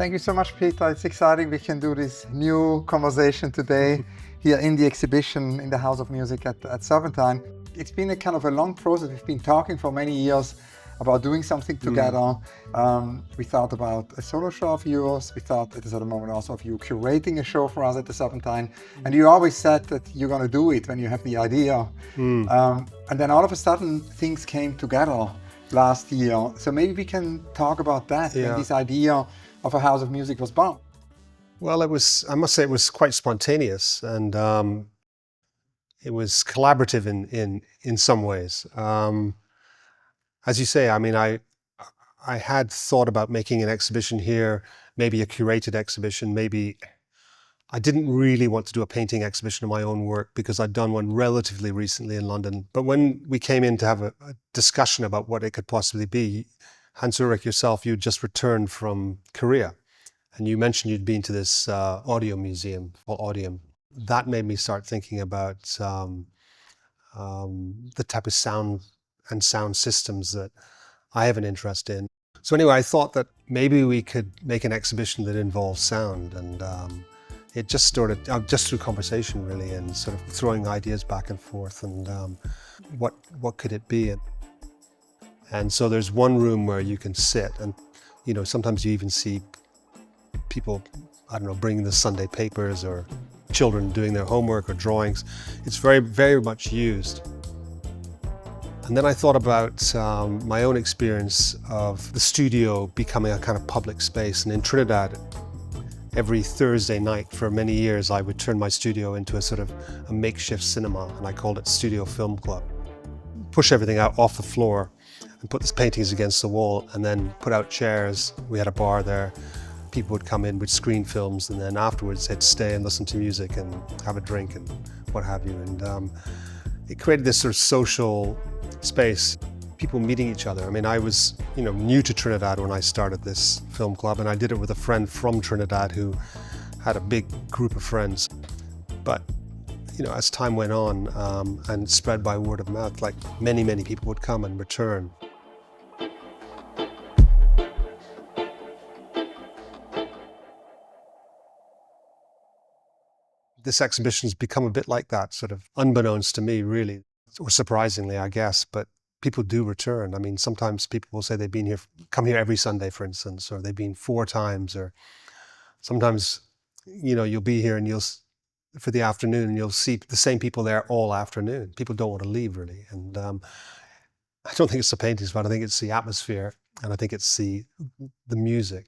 Thank you so much, Peter. It's exciting we can do this new conversation today here in the exhibition in the House of Music at Serpentine. It's been a kind of a long process. We've been talking for many years about doing something together. We thought about a solo show of yours. We thought at a certain moment also of you curating a show for us at the Serpentine. And you always said that you're going to do it when you have the idea. And then all of a sudden things came together last year. So maybe we can talk about that, when this idea of a House of Music was born. Well, I must say it was quite spontaneous, and it was collaborative in some ways. As you say, I mean, I had thought about making an exhibition here, maybe a curated exhibition, maybe. I didn't really want to do a painting exhibition of my own work because I'd done one relatively recently in London. But when we came in to have a discussion about what it could possibly be, Ulrich, yourself, you'd just returned from Korea, and you mentioned you'd been to this audio museum called Audium. That made me start thinking about the type of sound and sound systems that I have an interest in. So anyway, I thought that maybe we could make an exhibition that involves sound, and it just started just through conversation really, and sort of throwing ideas back and forth, and what could it be? And so there's one room where you can sit, and you know, sometimes you even see people, I don't know, bringing the Sunday papers, or children doing their homework or drawings. It's very, very much used. And then I thought about my own experience of the studio becoming a kind of public space. And in Trinidad, every Thursday night for many years, I would turn my studio into a sort of a makeshift cinema, and I called it Studio Film Club. Push everything out off the floor and put the paintings against the wall, and then put out chairs. We had a bar there. People would come in with screen films, and then afterwards they'd stay and listen to music and have a drink and what have you. And it created this sort of social space, people meeting each other. I mean, I was, you know, new to Trinidad when I started this film club, and I did it with a friend from Trinidad who had a big group of friends. But, you know, as time went on and spread by word of mouth, like many, many people would come and return. This exhibition has become a bit like that, sort of unbeknownst to me, really, or surprisingly, I guess, but people do return. I mean, sometimes people will say they've been here, come here every Sunday, for instance, or they've been 4 times, or sometimes, you know, you'll be here and for the afternoon, and you'll see the same people there all afternoon. People don't want to leave, really. And I don't think it's the paintings, but I think it's the atmosphere, and I think it's the music.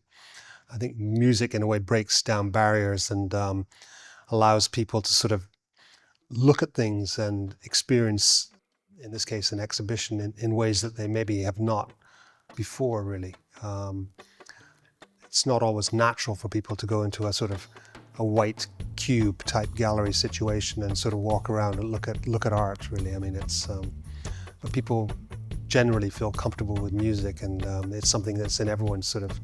I think music, in a way, breaks down barriers and allows people to sort of look at things and experience, in this case, an exhibition in ways that they maybe have not before, really. It's not always natural for people to go into a sort of a white cube type gallery situation and sort of walk around and look at art, really. I mean, it's, but people generally feel comfortable with music, and it's something that's in everyone's sort of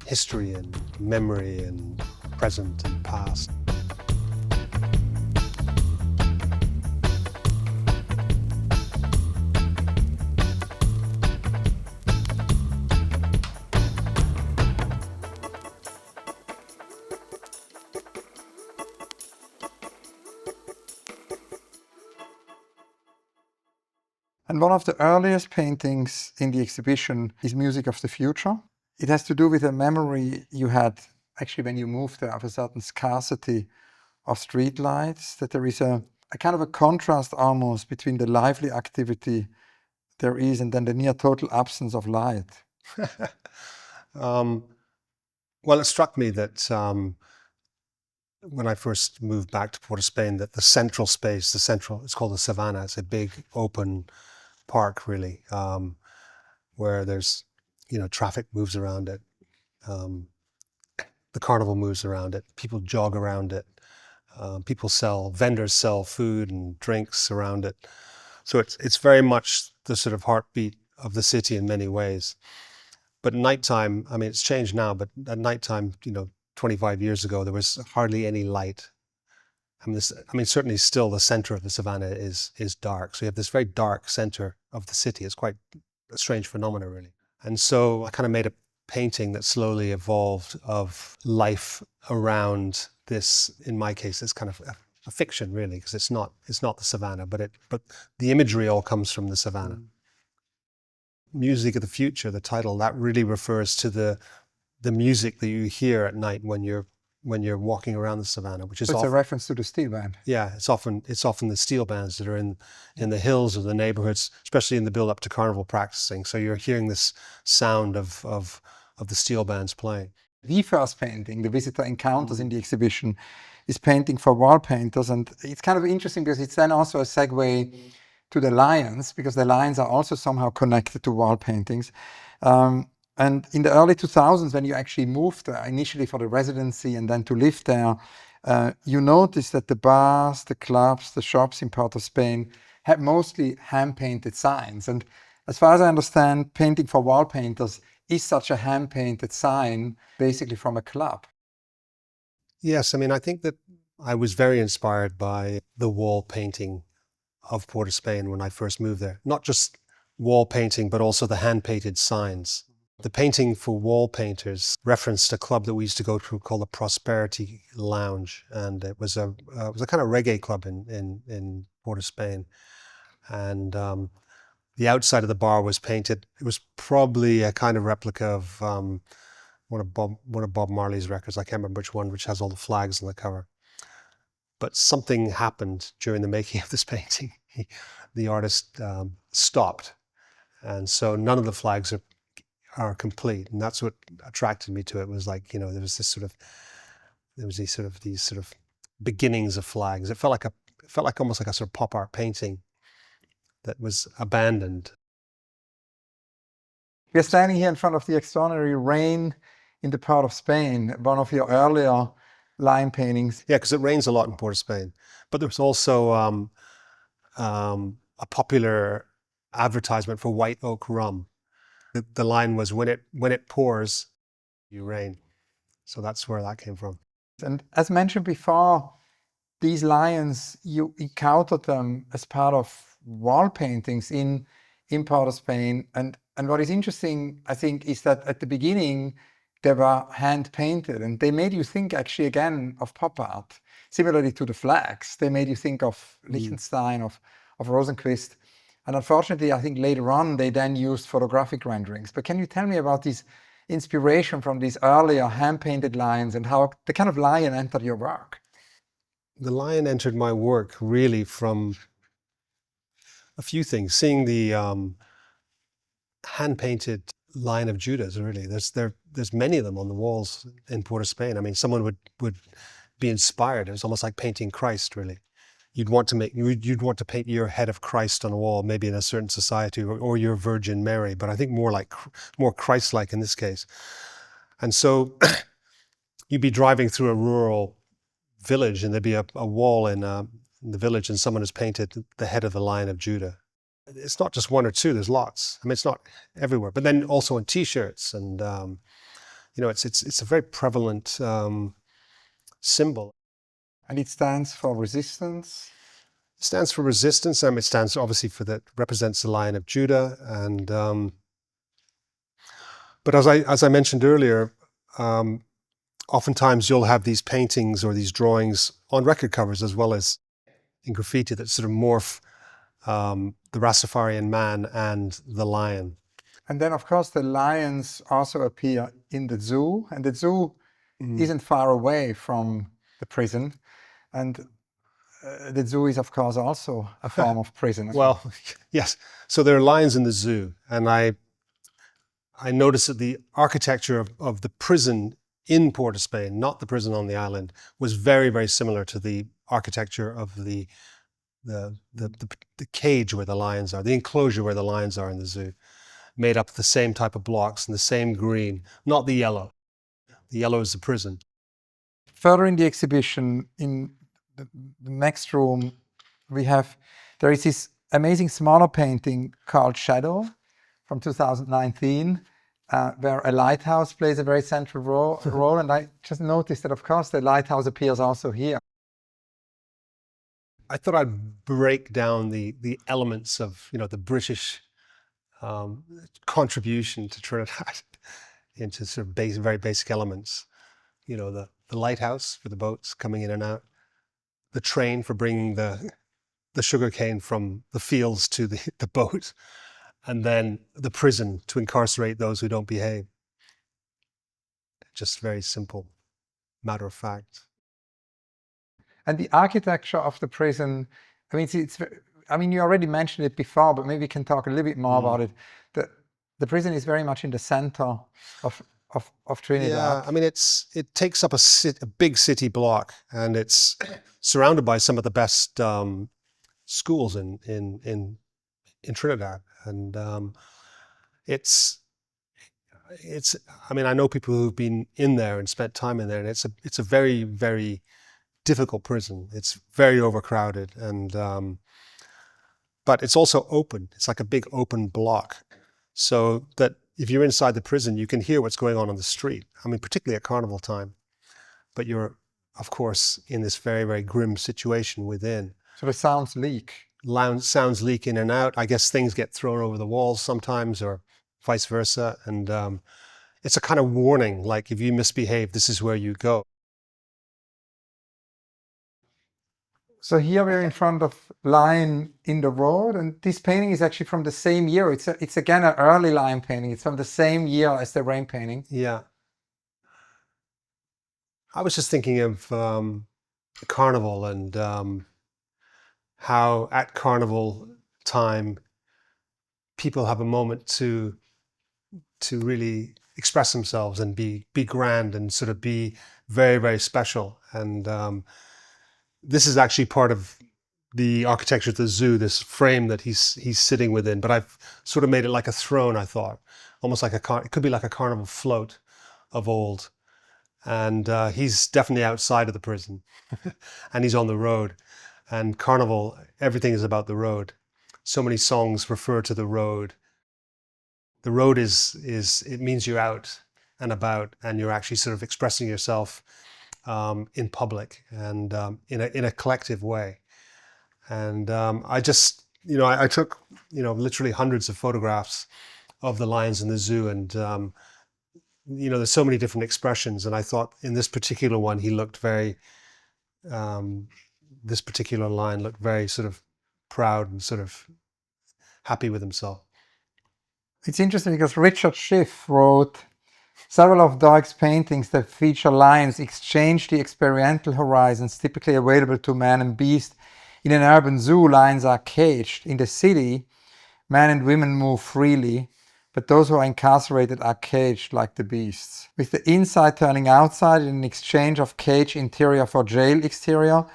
history and memory and present and past. And one of the earliest paintings in the exhibition is Music of the Future. It has to do with a memory you had actually when you moved there of a certain scarcity of street lights, that there is a kind of a contrast almost between the lively activity there is and then the near total absence of light. Well, it struck me that when I first moved back to Port of Spain, that the central space, it's called the Savannah. It's a big open park, really, where there's, you know, traffic moves around it. The Carnival moves around it. People jog around it. Vendors sell food and drinks around it. So it's very much the sort of heartbeat of the city in many ways. But at nighttime, I mean, it's changed now, but at nighttime, you know, 25 years ago, there was hardly any light. I mean, certainly still the center of the Savannah is dark. So you have this very dark center of the city. It's quite a strange phenomenon, really. And so I kind of made a painting that slowly evolved of life around this, in my case, it's kind of a fiction really, because it's not the savannah, but the imagery all comes from the savannah. Music of the Future, the title, that really refers to the music that you hear at night when you're walking around the savannah, which is So it's often, a reference to the steel band. yeah, it's often the steel bands that are in the hills or the neighborhoods, especially in the build up to Carnival practicing. So you're hearing this sound of the steel bands playing. The first painting the visitor encounters in the exhibition is painting for wall painters, and it's kind of interesting because it's then also a segue to the lions, because the lions are also somehow connected to wall paintings. And in the early 2000s, when you actually moved there, initially for the residency and then to live there, you noticed that the bars, the clubs, the shops in Port of Spain had mostly hand-painted signs. And as far as I understand, painting for wall painters is such a hand-painted sign, basically from a club. Yes, I mean, I think that I was very inspired by the wall painting of Port of Spain when I first moved there. Not just wall painting, but also the hand-painted signs. The painting for wall painters referenced a club that we used to go to called the Prosperity Lounge, and it was a kind of reggae club in Port of Spain. And the outside of the bar was painted. It was probably a kind of replica of one of Bob Marley's records. I can't remember which one, which has all the flags on the cover. But something happened during the making of this painting. The artist stopped, and so none of the flags are complete, and that's what attracted me to it. Was like, there was these sort of beginnings of flags. It felt like almost like a sort of pop art painting that was abandoned. We are standing here in front of the extraordinary Rain in the Port of Spain, one of your earlier line paintings. Yeah, because it rains a lot in Port of Spain, but there was also a popular advertisement for white oak rum. The line was, when it pours, you rain. So that's where that came from. And as mentioned before, these lions, you encountered them as part of wall paintings in Port of Spain. And what is interesting, I think, is that at the beginning, they were hand painted, and they made you think actually again of pop art. Similarly to the flags, they made you think of Liechtenstein, of Rosenquist. And unfortunately, I think later on, they then used photographic renderings. But can you tell me about this inspiration from these earlier hand-painted lions and how the kind of lion entered your work? The lion entered my work really from a few things. Seeing the hand-painted Lion of Judah, really. There's many of them on the walls in Port of Spain. I mean, someone would be inspired. It was almost like painting Christ, really. You'd want to paint your head of Christ on a wall, maybe in a certain society, or your Virgin Mary, but I think more Christ-like in this case. And so you'd be driving through a rural village, and there'd be a wall in the village, and someone has painted the head of the Lion of Judah. It's not just one or two, there's lots. I mean, it's not everywhere, but then also on T-shirts, and it's a very prevalent symbol. And it stands for resistance? It stands for resistance. It stands obviously represents the Lion of Judah, and but as I mentioned earlier, oftentimes you'll have these paintings or these drawings on record covers as well as in graffiti that sort of morph the Rastafarian man and the lion. And then, of course, the lions also appear in the zoo, and the zoo isn't far away from the prison. And the zoo is, of course, also a form of prison. Well, yes. So there are lions in the zoo, and I noticed that the architecture of the prison in Port of Spain, not the prison on the island, was very, very similar to the architecture of the cage where the lions are, the enclosure where the lions are in the zoo, made up of the same type of blocks and the same green, not the yellow. The yellow is the prison. Further in the exhibition, in the next room, there is this amazing smaller painting called Shadow from 2019, where a lighthouse plays a very central role. And I just noticed that, of course, the lighthouse appears also here. I thought I'd break down the elements of the British contribution to Trinidad into sort of very basic elements. You know, the lighthouse for the boats coming in and out, the train for bringing the sugarcane from the fields to the boat, and then the prison to incarcerate those who don't behave. Just very simple, matter of fact. And the architecture of the prison, I mean, I mean, you already mentioned it before, but maybe we can talk a little bit more about it. The prison is very much in the center of Trinidad. Yeah, I mean, it takes up a big city block, and it's surrounded by some of the best schools in Trinidad, and it's. I mean, I know people who've been in there and spent time in there, and it's a very, very difficult prison. It's very overcrowded, and but it's also open. It's like a big open block, so that if you're inside the prison, you can hear what's going on the street. I mean, particularly at Carnival time, but you're, of course, in this very, very grim situation within. So the sounds leak. Sounds leak in and out. I guess things get thrown over the walls sometimes, or vice versa. And it's a kind of warning, like if you misbehave, this is where you go. So here we're in front of Lion in the Road, and this painting is actually from the same year. It's again an early Lion painting. It's from the same year as the Rain painting. Yeah. I was just thinking of Carnival and how at Carnival time people have a moment to really express themselves and be grand and sort of be very, very special. And this is actually part of the architecture of the zoo, this frame that he's sitting within. But I've sort of made it like a throne, I thought, almost like it could be like a carnival float of old. And he's definitely outside of the prison, and he's on the road. And Carnival, everything is about the road. So many songs refer to the road. The road it means you're out and about, and you're actually sort of expressing yourself in public and in a collective way. And I just, I took, literally hundreds of photographs of the lions in the zoo, and there's so many different expressions. And I thought in this particular one, he looked very, this particular lion looked very sort of proud and sort of happy with himself. It's interesting because Richard Schiff wrote, several of Doig's paintings that feature lions exchange the experiential horizons typically available to man and beast. In an urban zoo, lions are caged. In the city, men and women move freely, but those who are incarcerated are caged like the beasts. With the inside turning outside in an exchange of cage interior for jail exterior,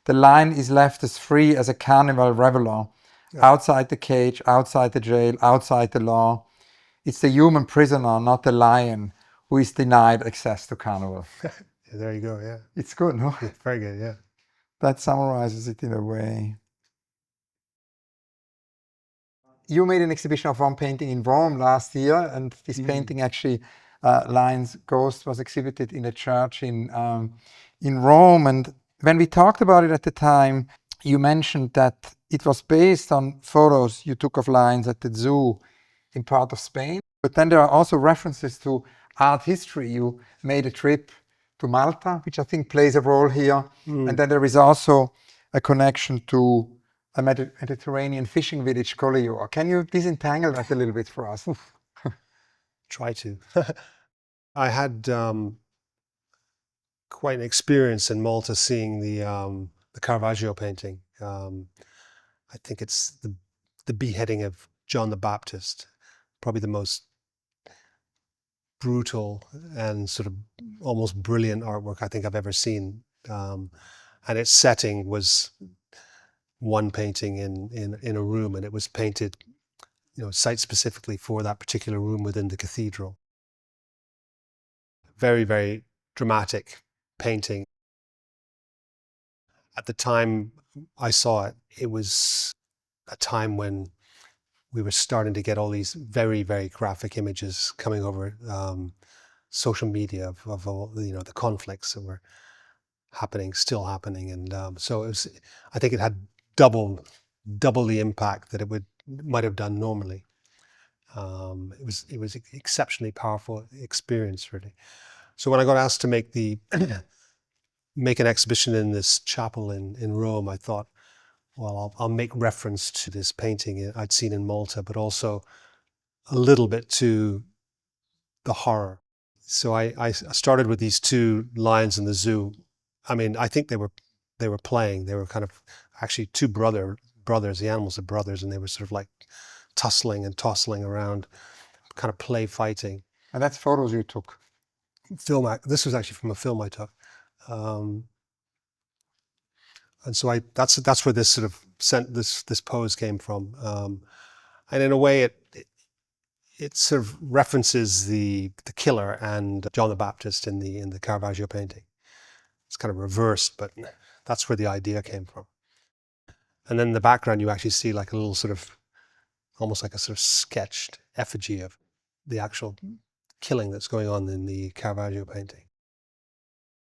the lion is left as free as a carnival reveler. Yeah. Outside the cage, outside the jail, outside the law. It's the human prisoner, not the lion, who is denied access to Carnival. Yeah, there you go, yeah. It's good, no? Yeah, very good, yeah. That summarizes it in a way. You made an exhibition of one painting in Rome last year, and this painting actually, Lion's Ghost, was exhibited in a church in Rome. And when we talked about it at the time, you mentioned that it was based on photos you took of lions at the zoo in part of Spain. But then there are also references to art history. You made a trip to Malta, which I think plays a role here. And then there is also a connection to a Mediterranean fishing village, Collioure. Can you disentangle that a little bit for us? Try to. I had quite an experience in Malta seeing the Caravaggio painting. I think it's the beheading of John the Baptist, probably the most brutal and sort of almost brilliant artwork I think I've ever seen. And its setting was one painting in a room, and it was painted, site specifically for that particular room within the cathedral. Very, very dramatic painting. At the time I saw it, it was a time when we were starting to get all these very, very graphic images coming over social media of all, the conflicts that were still happening. And so I think it had double the impact that it might have done normally. It was exceptionally powerful experience, really. So when I got asked to make an exhibition in this chapel in Rome, I thought, well, I'll make reference to this painting I'd seen in Malta, but also a little bit to the horror. So I started with these two lions in the zoo. I mean, I think they were playing. They were kind of actually two brothers. The animals are brothers, and they were sort of like tussling and tossling around, kind of play fighting. And that's photos you took? This was actually from a film I took. And so that's where this sort of this pose came from. And in a way, it sort of references the killer and John the Baptist in the Caravaggio painting. It's kind of reversed, but that's where the idea came from. And then in the background, you actually see like a little sort of, almost like a sort of sketched effigy of the actual killing that's going on in the Caravaggio painting.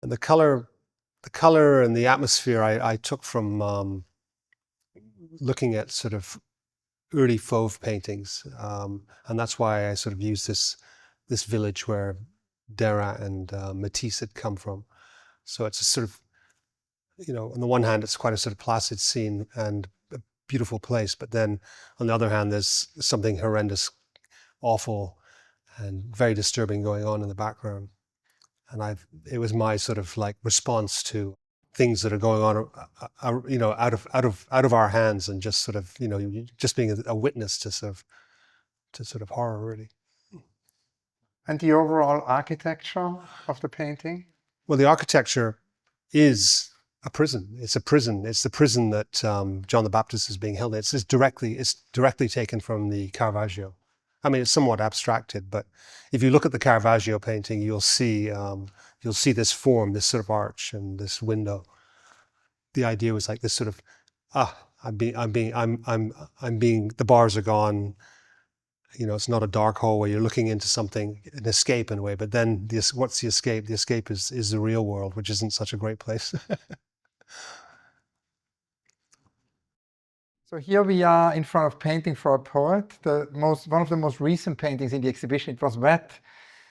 And the color and the atmosphere I took from looking at sort of early Fauve paintings, and that's why I sort of used this village where Dera and Matisse had come from. So it's a sort of, on the one hand, it's quite a sort of placid scene and a beautiful place, but then on the other hand, there's something horrendous, awful, and very disturbing going on in the background. And it was my sort of like response to things that are going on, out of our hands, and just sort of, just being a witness to sort of horror, really. And the overall architecture of the painting? Well, the architecture is a prison. It's a prison. It's the prison that John the Baptist is being held in. It's directly taken from the Caravaggio. I mean, it's somewhat abstracted, but if you look at the Caravaggio painting, you'll see this form, this sort of arch and this window. The idea was like this sort of, the bars are gone. It's not a dark hole where you're looking into something, an escape in a way. But then what's the escape? The escape is the real world, which isn't such a great place. So here we are in front of Painting for a Poet, one of the most recent paintings in the exhibition. It was wet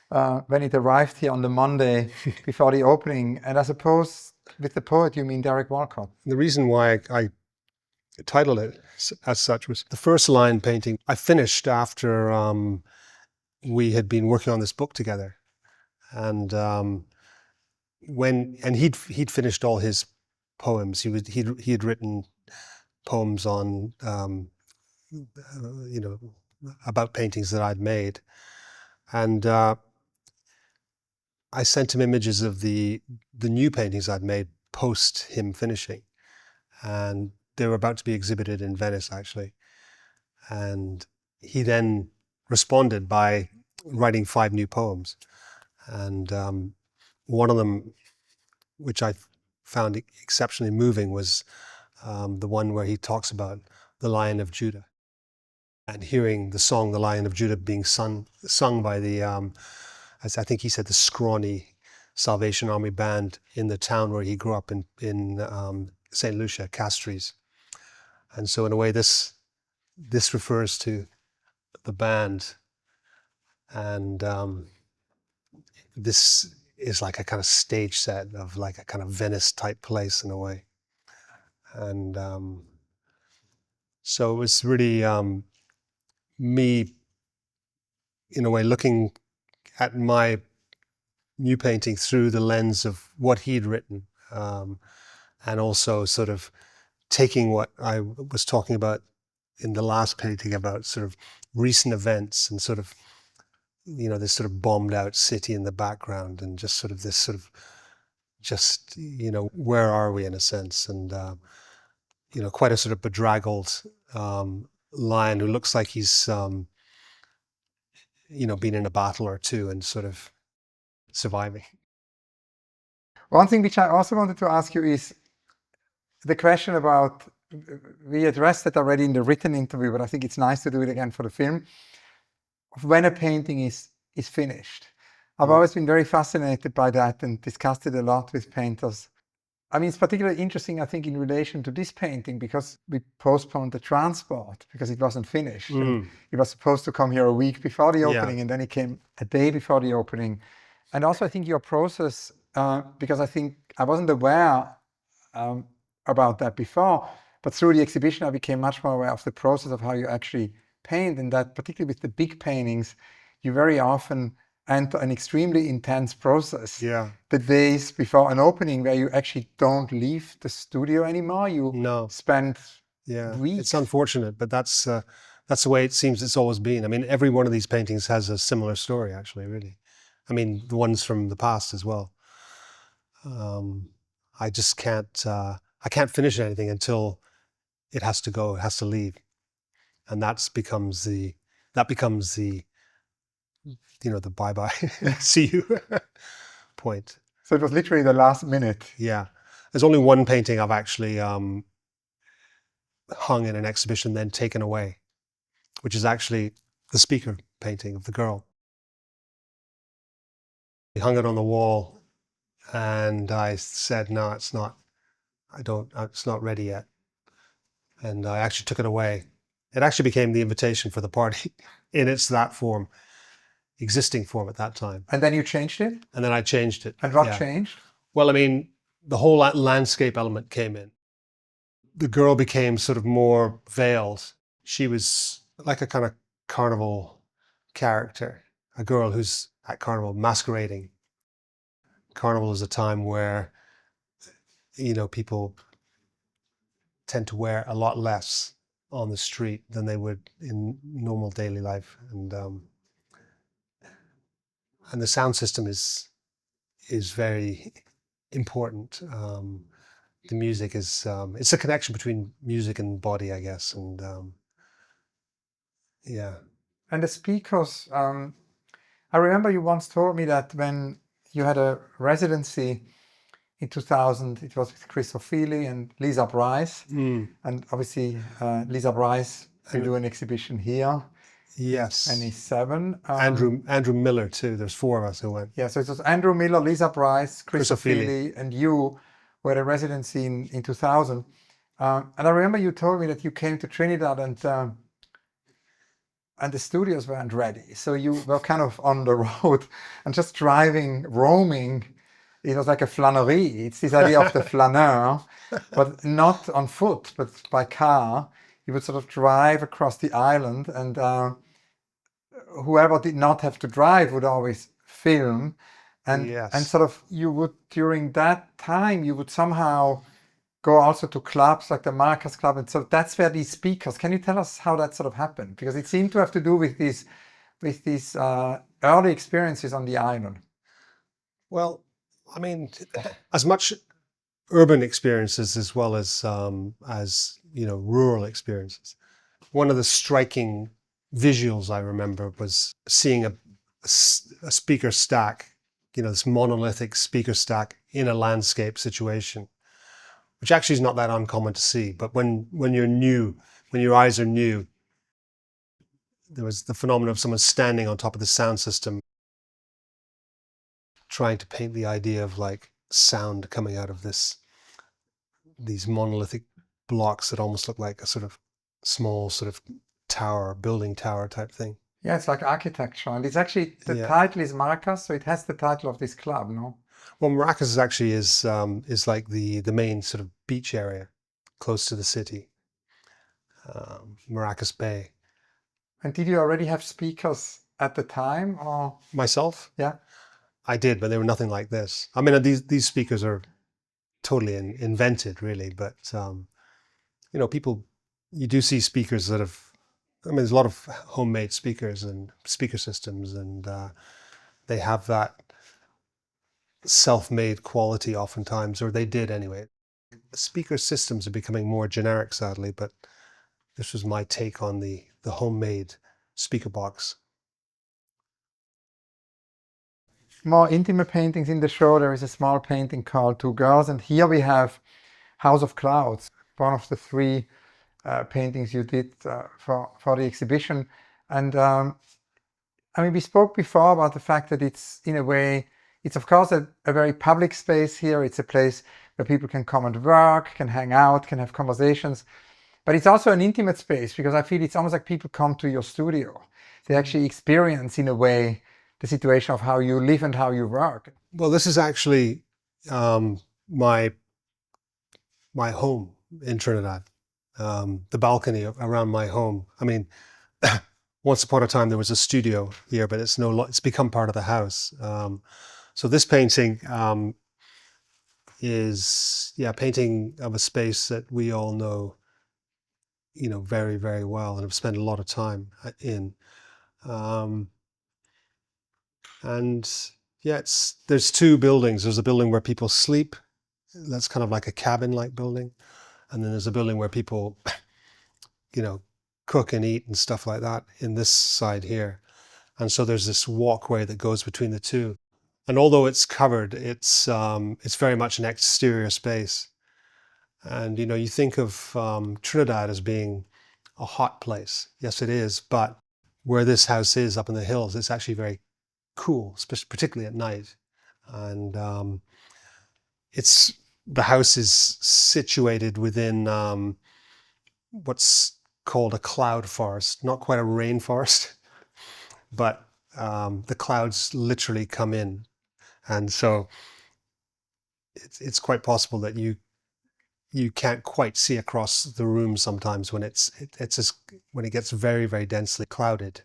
when it arrived here on the Monday before the opening. And I suppose with the poet, you mean Derek Walcott. The reason why I titled it as such was the first line painting I finished after we had been working on this book together. And he'd finished all his poems. He had written poems on about paintings that I'd made, and I sent him images of the new paintings I'd made post him finishing, and they were about to be exhibited in Venice, actually. And he then responded by writing 5 new poems, and one of them, which I found exceptionally moving, was the one where he talks about the Lion of Judah, and hearing the song "The Lion of Judah" being sung by the, as I think he said, the scrawny Salvation Army band in the town where he grew up in St. Lucia, Castries. And so in a way, this refers to the band, and this is like a kind of stage set of like a kind of Venice type place in a way. And so it was really me, in a way, looking at my new painting through the lens of what he'd written, and also sort of taking what I was talking about in the last painting about sort of recent events and sort of, this sort of bombed out city in the background, and just sort of this sort of just, where are we in a sense? And quite a sort of bedraggled lion who looks like he's, been in a battle or two and sort of surviving. One thing which I also wanted to ask you is the question about, we addressed it already in the written interview, but I think it's nice to do it again for the film, of when a painting is finished. I've always been very fascinated by that and discussed it a lot with painters. I mean, it's particularly interesting, I think, in relation to this painting, because we postponed the transport because it wasn't finished. And it was supposed to come here a week before the opening, and then it came a day before the opening. And also, I think your process, because I think I wasn't aware about that before, but through the exhibition, I became much more aware of the process of how you actually paint, and that particularly with the big paintings, you very often enter an extremely intense process. The days before an opening, where you actually don't leave the studio anymore. You spend weeks. It's unfortunate, but that's the way it seems it's always been. I mean, every one of these paintings has a similar story, actually, really. I mean, the ones from the past as well. I just can't, I can't finish anything until it has to go, it has to leave. And that becomes the, you know, the bye-bye, see you point. So it was literally the last minute. Yeah. There's only one painting I've actually hung in an exhibition, then taken away, which is actually the speaker painting of the girl. We hung it on the wall, and I said, no, it's not, it's not ready yet. And I actually took it away. It actually became the invitation for the party in its that form, existing form at that time. And then you changed it? And then I changed it. And what changed? Well, I mean, the whole landscape element came in. The girl became sort of more veiled. She was like a kind of carnival character, a girl who's at Carnival masquerading. Carnival is a time where, you know, people tend to wear a lot less on the street than they would in normal daily life. And the sound system is very important. The music is, it's a connection between music and body, I guess. And yeah. And the speakers, I remember you once told me that when you had a residency in 2000, it was with Chris O'Feely and Lisa Bryce. And obviously, Lisa Bryce will do an exhibition here. Yes. And he's 7. Andrew Miller too. There's 4 of us who went. Yeah, so it was Andrew Miller, Lisa Bryce, Chris O'Feely, and you were a residency in 2000. And I remember you told me that you came to Trinidad and the studios weren't ready. So you were kind of on the road and just driving, roaming. It was like a flânerie. It's this idea of the flaneur, but not on foot, but by car. You would sort of drive across the island, and whoever did not have to drive would always film. And sort of you would, during that time, you would somehow go also to clubs like the Marcus Club. And so that's where these speakers, can you tell us how that sort of happened? Because it seemed to have to do with these early experiences on the island. Well, I mean, as much urban experiences as well as you know, rural experiences. One of the striking visuals I remember was seeing a speaker stack, you know, this monolithic speaker stack in a landscape situation, which actually is not that uncommon to see. But when you're new, when your eyes are new, there was the phenomenon of someone standing on top of the sound system, trying to paint the idea of like sound coming out of these monolithic blocks that almost look like a sort of small sort of tower, building tower type thing. Yeah, it's like architecture. And it's actually, the title is Maracas, so it has the title of this club, no? Well, Maracas is actually is like the main sort of beach area close to the city, Maracas Bay. And did you already have speakers at the time, or? Myself? Yeah. I did, but they were nothing like this. I mean, these speakers are totally invented, really. But you know, you do see speakers that have. I mean, there's a lot of homemade speakers and speaker systems, and they have that self-made quality oftentimes, or they did anyway. Speaker systems are becoming more generic, sadly, but this was my take on the homemade speaker box. More intimate paintings in the show. There is a small painting called Two Girls, and here we have House of Clouds, one of the 3 paintings you did for the exhibition. And I mean, we spoke before about the fact that it's, in a way, It's of course a very public space here. It's a place where people can come and work, can hang out, can have conversations. But it's also an intimate space because I feel it's almost like people come to your studio. They actually experience, in a way, the situation of how you live and how you work. Well, this is actually my home in Trinidad. The balcony around my home. I mean, once upon a time there was a studio here, but it's become part of the house. So this painting is painting of a space that we all know, very, very well, and have spent a lot of time in. There's two buildings. There's a building where people sleep. That's kind of like a cabin-like building. And then there's a building where people, cook and eat and stuff like that in this side here. And so there's this walkway that goes between the two. And although it's covered, it's very much an exterior space. And, you think of Trinidad as being a hot place. Yes, it is. But where this house is up in the hills, it's actually very cool, particularly at night. And the house is situated within what's called a cloud forest, not quite a rainforest, but the clouds literally come in. And so it's quite possible that you can't quite see across the room sometimes when when it gets very, very densely clouded.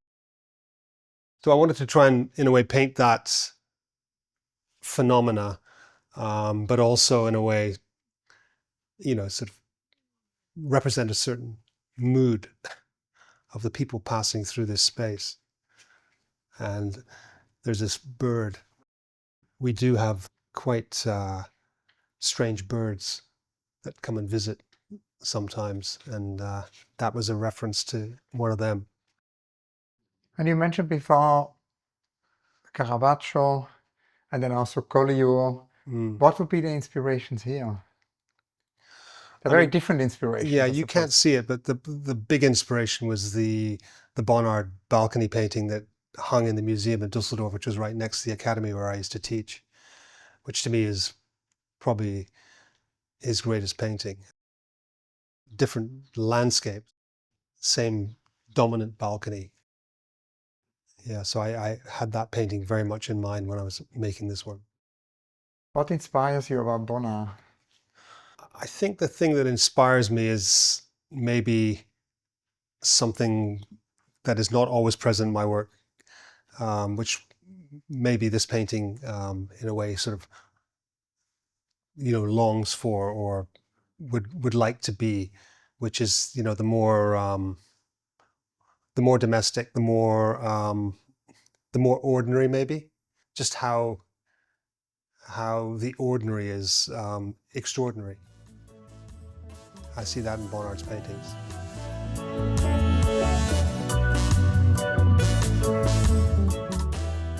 So I wanted to try and, in a way, paint that phenomena, but also in a way, sort of represent a certain mood of the people passing through this space. And there's this bird. We do have quite strange birds that come and visit sometimes, and that was a reference to one of them. And you mentioned before Caravaggio and then also Collioure. What would be the inspirations here? They're very different inspirations. Yeah, you can't see it, but the big inspiration was the Bonnard balcony painting that hung in the museum in Dusseldorf, which was right next to the academy where I used to teach, which to me is probably his greatest painting. Different landscape, same dominant balcony. Yeah, so I had that painting very much in mind when I was making this one. What inspires you about Bonnard? I think the thing that inspires me is maybe something that is not always present in my work, which maybe this painting, in a way, sort of, longs for or would like to be, which is, the more domestic, the more ordinary, maybe, just how the ordinary is extraordinary. I see that in Bonnard's paintings.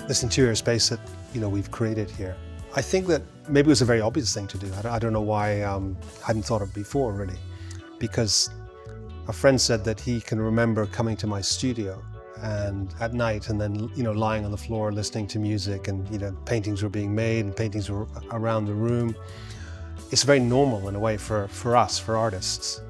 This interior space that we've created here, I think that maybe it was a very obvious thing to do. I don't know why I hadn't thought of it before, really, because a friend said that he can remember coming to my studio and at night and then lying on the floor listening to music, and paintings were being made and paintings were around the room. It's very normal in a way for us, for artists.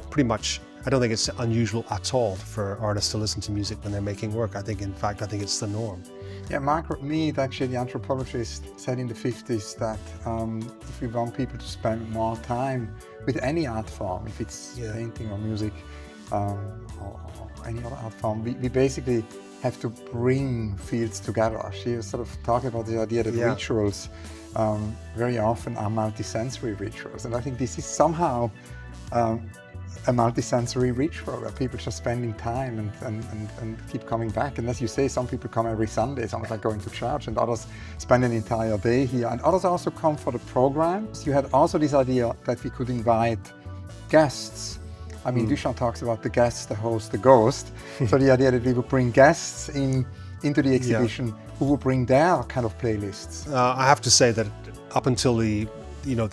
Pretty much, I don't think it's unusual at all for artists to listen to music when they're making work. In fact, I think it's the norm. Yeah, Margaret Mead, actually the anthropologist, said in the 50s that if we want people to spend more time with any art form, if it's painting or music or any other art form, we basically have to bring fields together. She was sort of talking about the idea that rituals very often are multisensory rituals, and I think this is somehow a multisensory ritual where people just spending time and keep coming back. And as you say, some people come every Sunday, it's almost like going to church, and others spend an entire day here, and others also come for the programs. You had also this idea that we could invite guests. I mean, Duchamp talks about the guest, the host, the ghost. So the idea that we would bring guests into the exhibition who will bring their kind of playlists. I have to say that up until the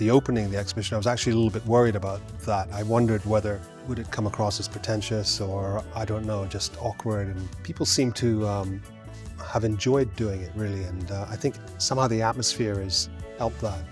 opening of the exhibition, I was actually a little bit worried about that. I wondered whether would it come across as pretentious or, I don't know, just awkward. And people seem to have enjoyed doing it really, and I think somehow the atmosphere has helped that.